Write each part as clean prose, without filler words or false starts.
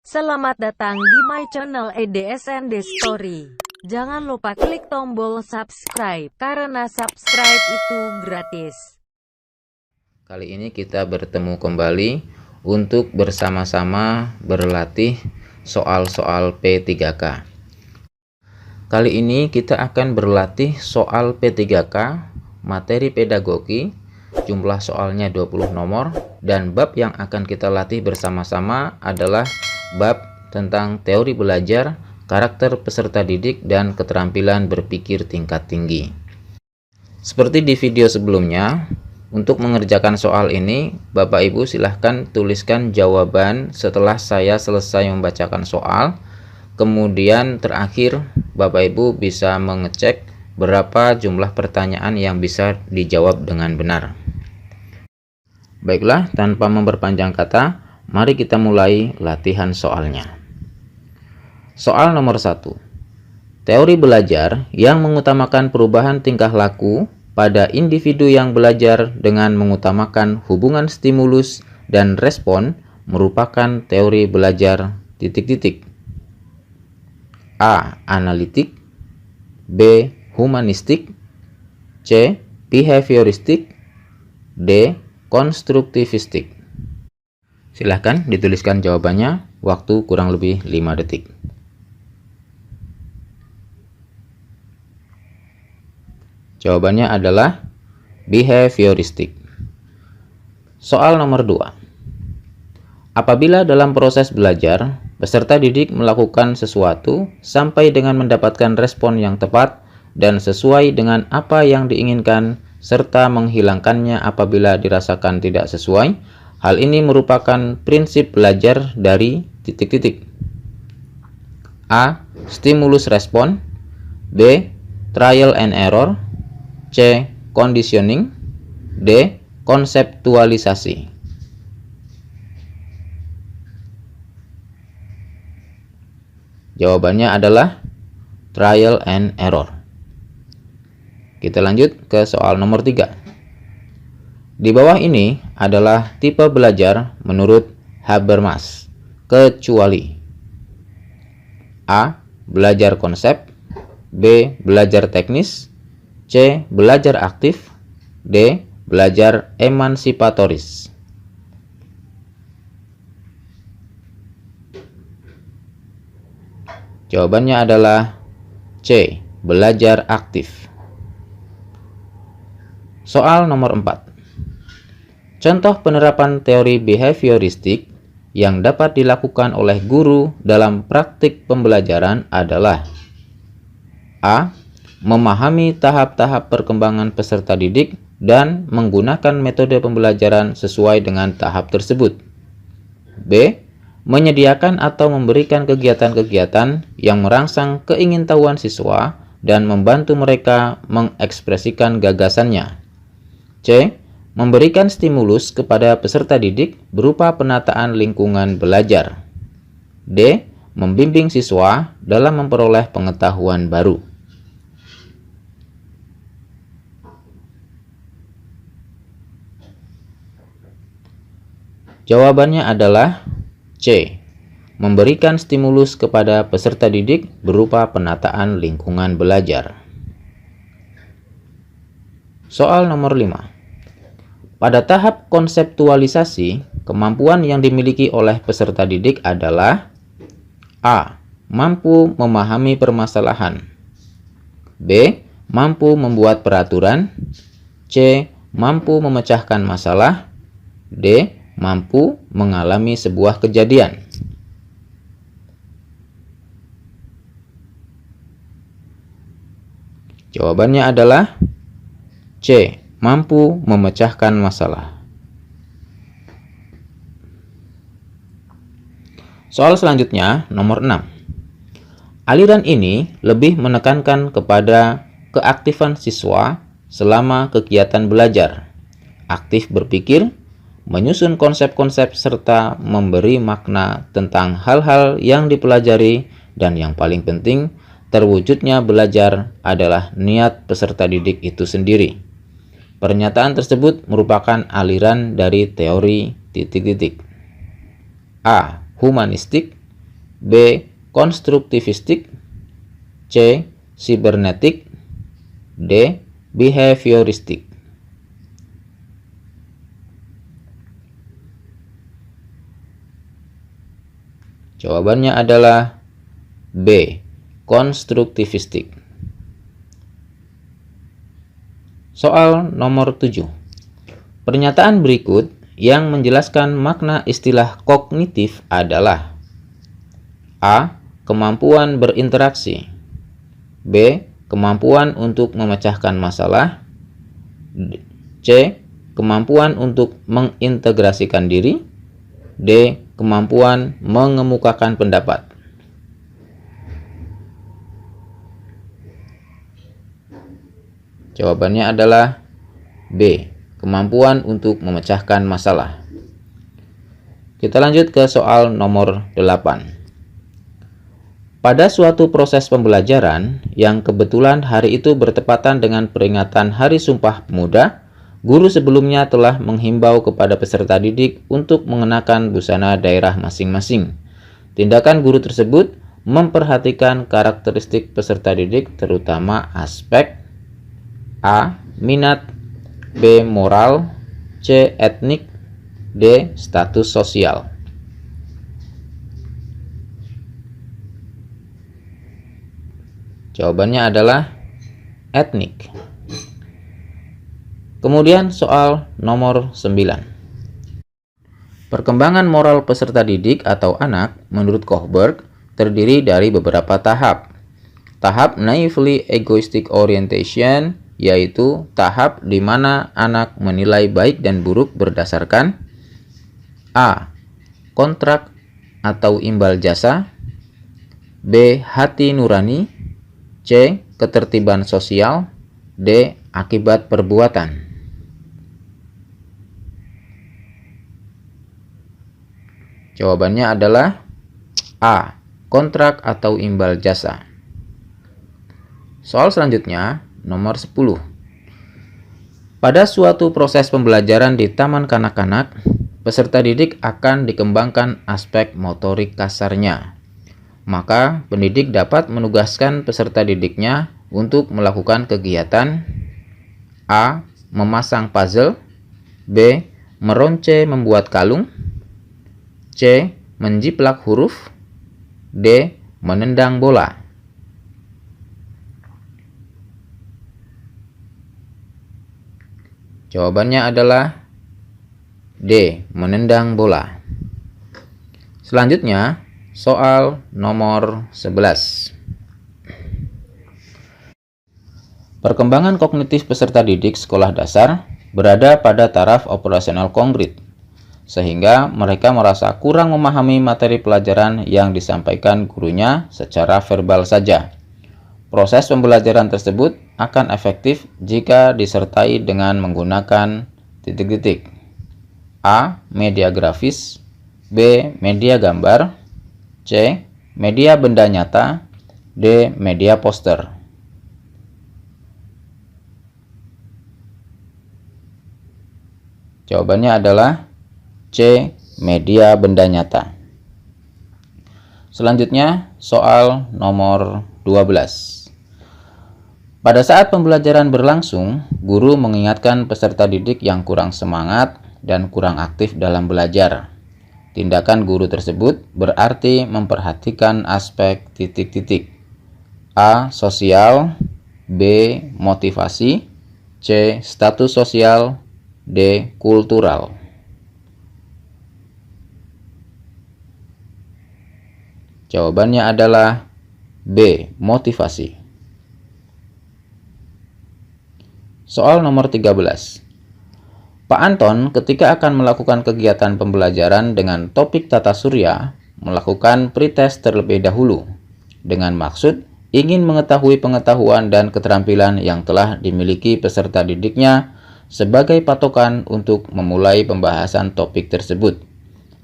Selamat datang di my channel EDSND Story. Jangan lupa klik tombol subscribe, karena subscribe itu gratis. Kali ini kita bertemu kembali untuk bersama-sama berlatih soal-soal P3K. Kali ini kita akan berlatih soal P3K, materi pedagogi, jumlah soalnya 20 nomor, dan bab yang akan kita latih bersama-sama adalah bab tentang teori belajar, karakter peserta didik, dan keterampilan berpikir tingkat tinggi. Seperti di video sebelumnya, untuk mengerjakan soal ini, Bapak Ibu silahkan tuliskan jawaban setelah saya selesai membacakan soal. Kemudian terakhir, Bapak Ibu bisa mengecek berapa jumlah pertanyaan yang bisa dijawab dengan benar. Baiklah, tanpa memperpanjang kata, mari kita mulai latihan soalnya. Soal nomor 1. Teori belajar yang mengutamakan perubahan tingkah laku pada individu yang belajar dengan mengutamakan hubungan stimulus dan respon merupakan teori belajar ... A. Analitik, B. Humanistik, C. Behavioristik, D. Konstruktivistik. Silahkan dituliskan jawabannya, waktu kurang lebih 5 detik. Jawabannya adalah behavioristik. Soal nomor 2. Apabila dalam proses belajar, peserta didik melakukan sesuatu sampai dengan mendapatkan respon yang tepat dan sesuai dengan apa yang diinginkan, serta menghilangkannya apabila dirasakan tidak sesuai, hal ini merupakan prinsip belajar dari ... A. Stimulus respon, B. Trial and error, C. Conditioning, D. Konseptualisasi. Jawabannya adalah trial and error. Kita lanjut ke soal nomor 3. Di bawah ini adalah tipe belajar menurut Habermas, kecuali A. Belajar konsep, B. Belajar teknis, C. Belajar aktif, D. Belajar emansipatoris. Jawabannya adalah C. Belajar aktif. Soal nomor 4. Contoh penerapan teori behavioristik yang dapat dilakukan oleh guru dalam praktik pembelajaran adalah A. Memahami tahap-tahap perkembangan peserta didik dan menggunakan metode pembelajaran sesuai dengan tahap tersebut. B. Menyediakan atau memberikan kegiatan-kegiatan yang merangsang keingintahuan siswa dan membantu mereka mengekspresikan gagasannya. C. Memberikan stimulus kepada peserta didik berupa penataan lingkungan belajar. D. Membimbing siswa dalam memperoleh pengetahuan baru. Jawabannya adalah C. Memberikan stimulus kepada peserta didik berupa penataan lingkungan belajar. Soal nomor 5. Pada tahap konseptualisasi, kemampuan yang dimiliki oleh peserta didik adalah A. Mampu memahami permasalahan, B. Mampu membuat peraturan, C. Mampu memecahkan masalah, D. Mampu mengalami sebuah kejadian. Jawabannya adalah C. Mampu memecahkan masalah. Soal selanjutnya, nomor 6. Aliran ini lebih menekankan kepada keaktifan siswa selama kegiatan belajar, aktif berpikir, menyusun konsep-konsep, serta memberi makna tentang hal-hal yang dipelajari, dan yang paling penting, terwujudnya belajar adalah niat peserta didik itu sendiri. Pernyataan tersebut merupakan aliran dari teori ... A. Humanistik, B. Konstruktivistik, C. Sibernetik, D. Behavioristik. Jawabannya adalah B. Konstruktivistik. Soal nomor 7. Pernyataan berikut yang menjelaskan makna istilah kognitif adalah A. Kemampuan berinteraksi, B. Kemampuan untuk memecahkan masalah, C. Kemampuan untuk mengintegrasikan diri, D. Kemampuan mengemukakan pendapat. Jawabannya adalah B. Kemampuan untuk memecahkan masalah. Kita lanjut ke soal nomor 8. Pada suatu proses pembelajaran yang kebetulan hari itu bertepatan dengan peringatan Hari Sumpah Pemuda, guru sebelumnya telah menghimbau kepada peserta didik untuk mengenakan busana daerah masing-masing. Tindakan guru tersebut memperhatikan karakteristik peserta didik, terutama aspek A. Minat, B. Moral, C. Etnik, D. Status sosial. Jawabannya adalah etnik. Kemudian soal nomor 9. Perkembangan moral peserta didik atau anak menurut Kohlberg terdiri dari beberapa tahap. Tahap naively egoistic orientation, yaitu tahap di mana anak menilai baik dan buruk berdasarkan A. Kontrak atau imbal jasa, B. Hati nurani, C. Ketertiban sosial, D. Akibat perbuatan. Jawabannya adalah A. Kontrak atau imbal jasa. Soal selanjutnya, nomor 10. Pada suatu proses pembelajaran di taman kanak-kanak, peserta didik akan dikembangkan aspek motorik kasarnya. Maka, pendidik dapat menugaskan peserta didiknya untuk melakukan kegiatan A. Memasang puzzle, B. Meronce membuat kalung, C. Menjiplak huruf, D. Menendang bola. Jawabannya adalah D. Menendang bola. Selanjutnya, soal nomor 11. Perkembangan kognitif peserta didik sekolah dasar berada pada taraf operasional konkret, sehingga mereka merasa kurang memahami materi pelajaran yang disampaikan gurunya secara verbal saja. Proses pembelajaran tersebut akan efektif jika disertai dengan menggunakan titik-titik. A. Media grafis, B. Media gambar, C. Media benda nyata, D. Media poster. Jawabannya adalah C. Media benda nyata. Selanjutnya, soal nomor 12. Pada saat pembelajaran berlangsung, guru mengingatkan peserta didik yang kurang semangat dan kurang aktif dalam belajar. Tindakan guru tersebut berarti memperhatikan aspek titik-titik. A. Sosial, B. Motivasi, C. Status sosial, D. Kultural. Jawabannya adalah B. Motivasi. Soal nomor 13. Pak Anton ketika akan melakukan kegiatan pembelajaran dengan topik tata surya, melakukan pretest terlebih dahulu, dengan maksud ingin mengetahui pengetahuan dan keterampilan yang telah dimiliki peserta didiknya sebagai patokan untuk memulai pembahasan topik tersebut.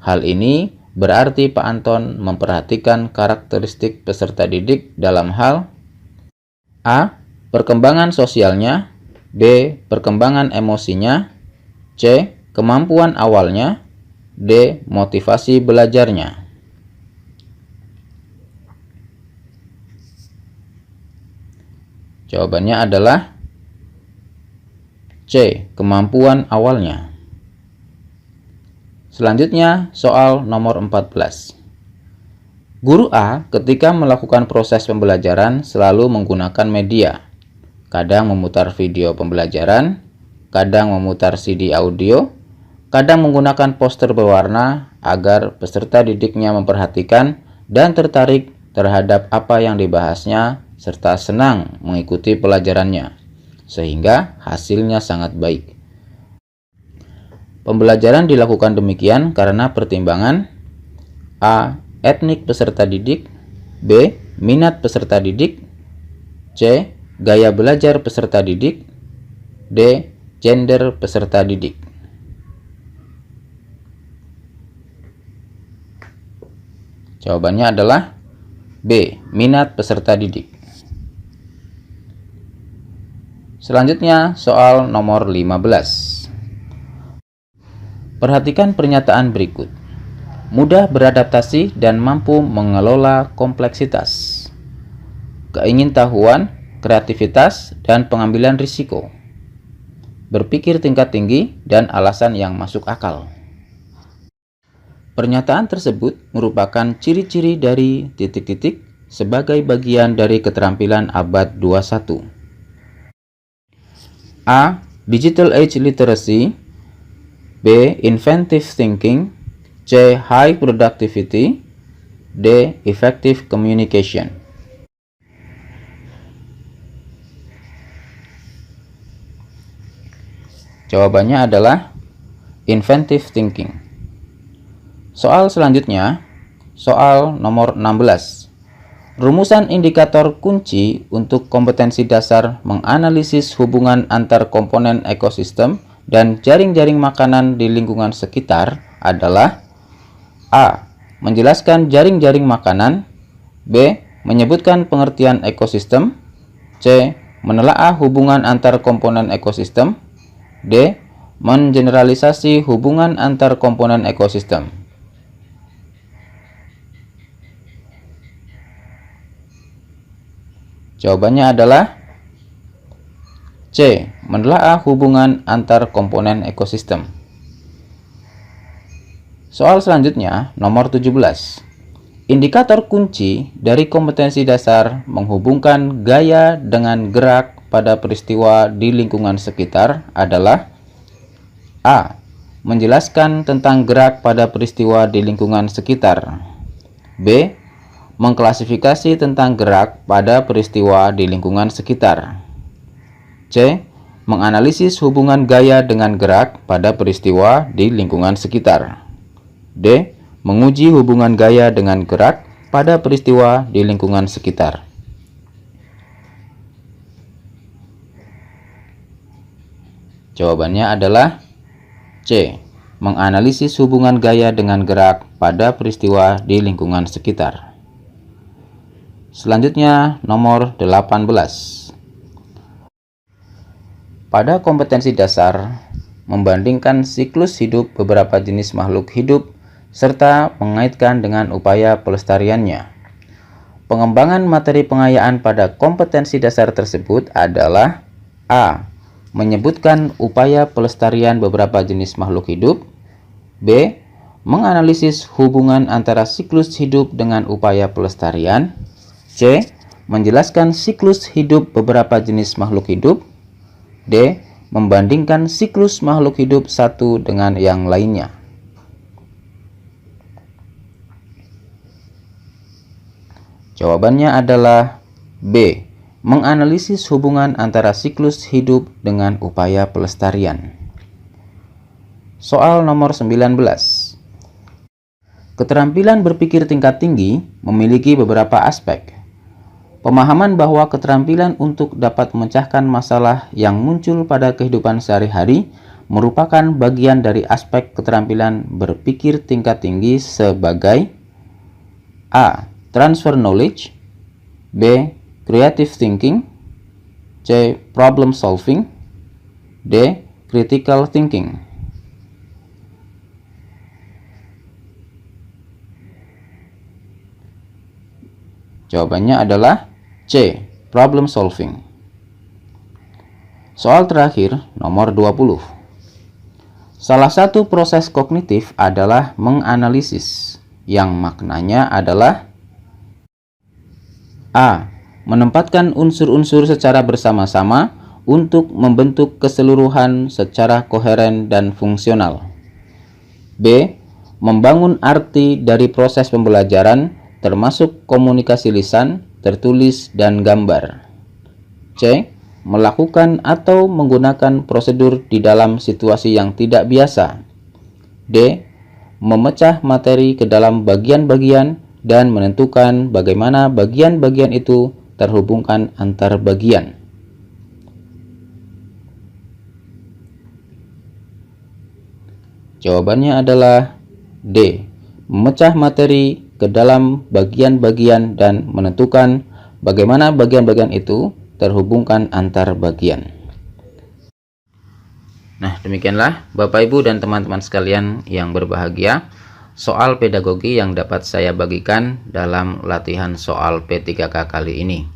Hal ini berarti Pak Anton memperhatikan karakteristik peserta didik dalam hal A. Perkembangan sosialnya, B. Perkembangan emosinya, C. Kemampuan awalnya, D. Motivasi belajarnya. Jawabannya adalah C. Kemampuan awalnya. Selanjutnya, soal nomor 14. Guru A ketika melakukan proses pembelajaran selalu menggunakan media. Kadang memutar video pembelajaran, kadang memutar CD audio, kadang menggunakan poster berwarna agar peserta didiknya memperhatikan dan tertarik terhadap apa yang dibahasnya serta senang mengikuti pelajarannya, sehingga hasilnya sangat baik. Pembelajaran dilakukan demikian karena pertimbangan A. Etnik peserta didik, B. Minat peserta didik, C. Gaya belajar peserta didik, D. Gender peserta didik. Jawabannya adalah B. Minat peserta didik. Selanjutnya, soal nomor 15. Perhatikan pernyataan berikut. Mudah beradaptasi dan mampu mengelola kompleksitas. Keingintahuan, kreativitas, dan pengambilan risiko. Berpikir tingkat tinggi dan alasan yang masuk akal. Pernyataan tersebut merupakan ciri-ciri dari titik-titik sebagai bagian dari keterampilan abad 21. A. Digital Age Literacy, B. Inventive Thinking, C. High Productivity, D. Effective Communication. Jawabannya adalah Inventive Thinking. Soal selanjutnya, soal nomor 16. Rumusan indikator kunci untuk kompetensi dasar menganalisis hubungan antar komponen ekosistem dan jaring-jaring makanan di lingkungan sekitar adalah A. Menjelaskan jaring-jaring makanan, B. Menyebutkan pengertian ekosistem, C. Menelaah hubungan antar komponen ekosistem, D. Mengeneralisasi hubungan antar komponen ekosistem. Jawabannya adalah C. Menelaah hubungan antar komponen ekosistem. Soal selanjutnya, nomor 17. Indikator kunci dari kompetensi dasar menghubungkan gaya dengan gerak pada peristiwa di lingkungan sekitar adalah A. Menjelaskan tentang gerak pada peristiwa di lingkungan sekitar, B. Mengklasifikasi tentang gerak pada peristiwa di lingkungan sekitar, C. Menganalisis hubungan gaya dengan gerak pada peristiwa di lingkungan sekitar, D. Menguji hubungan gaya dengan gerak pada peristiwa di lingkungan sekitar. Jawabannya adalah C. Menganalisis hubungan gaya dengan gerak pada peristiwa di lingkungan sekitar. Selanjutnya, nomor 18. Pada kompetensi dasar, membandingkan siklus hidup beberapa jenis makhluk hidup serta mengaitkan dengan upaya pelestariannya. Pengembangan materi pengayaan pada kompetensi dasar tersebut adalah A. Menyebutkan upaya pelestarian beberapa jenis makhluk hidup, B. Menganalisis hubungan antara siklus hidup dengan upaya pelestarian, C. Menjelaskan siklus hidup beberapa jenis makhluk hidup, D. Membandingkan siklus makhluk hidup satu dengan yang lainnya. Jawabannya adalah B. Menganalisis hubungan antara siklus hidup dengan upaya pelestarian. Soal nomor 19. Keterampilan berpikir tingkat tinggi memiliki beberapa aspek. Pemahaman bahwa keterampilan untuk dapat memecahkan masalah yang muncul pada kehidupan sehari-hari merupakan bagian dari aspek keterampilan berpikir tingkat tinggi sebagai A. Transfer knowledge, B. Creative thinking, C. Problem solving, D. Critical thinking. Jawabannya adalah C. Problem solving. Soal terakhir, nomor 20. Salah satu proses kognitif adalah menganalisis, yang maknanya adalah A. Menempatkan unsur-unsur secara bersama-sama untuk membentuk keseluruhan secara koheren dan fungsional. B. Membangun arti dari proses pembelajaran, termasuk komunikasi lisan, tertulis, dan gambar. C. Melakukan atau menggunakan prosedur di dalam situasi yang tidak biasa. D. Memecah materi ke dalam bagian-bagian dan menentukan bagaimana bagian-bagian itu terhubungkan antar bagian. Jawabannya adalah D. Memecah materi ke dalam bagian-bagian dan menentukan bagaimana bagian-bagian itu terhubungkan antar bagian. Nah, demikianlah Bapak Ibu dan teman-teman sekalian yang berbahagia, soal pedagogi yang dapat saya bagikan dalam latihan soal P3K kali ini.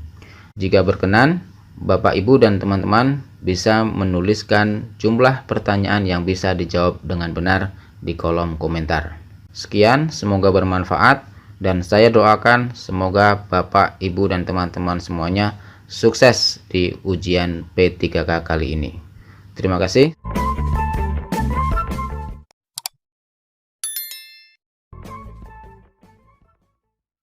Jika berkenan, Bapak Ibu dan teman-teman bisa menuliskan jumlah pertanyaan yang bisa dijawab dengan benar di kolom komentar. Sekian, semoga bermanfaat dan saya doakan semoga Bapak, Ibu dan teman-teman semuanya sukses di ujian P3K kali ini. Terima kasih.